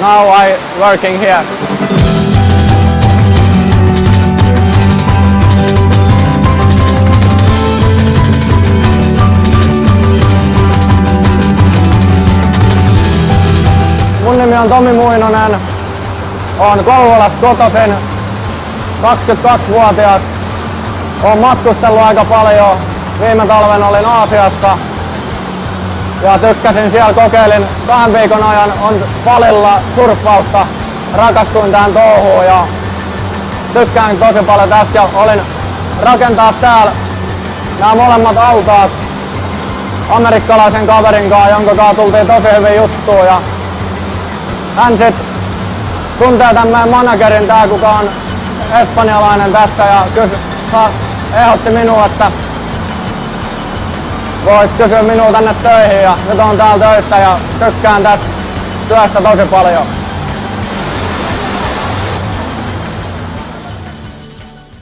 Now I working here. Mun nimi on Tomi Muinonen. Oon Kouvolasta kotoisin, 22-vuotias. Oon matkustellut aika paljon. Viime talven olin Aasiassa ja tykkäsin siellä, kokeilin 2 viikon ajan on palilla surffausta. Rakastuin tähän touhuun ja tykkään tosi paljon tästä ja olin rakentaa täällä nämä molemmat altaat amerikkalaisen kaverin kanssa, jonka kanssa tultiin tosi hyvin juttuun ja hän sit tuntee tämän meidän managerin tää, kuka on espanjalainen tässä ja ehdotti minua, että vois kysyä minua tänne töihin ja nyt on täällä töissä ja tykkään tästä työstä tosi paljon.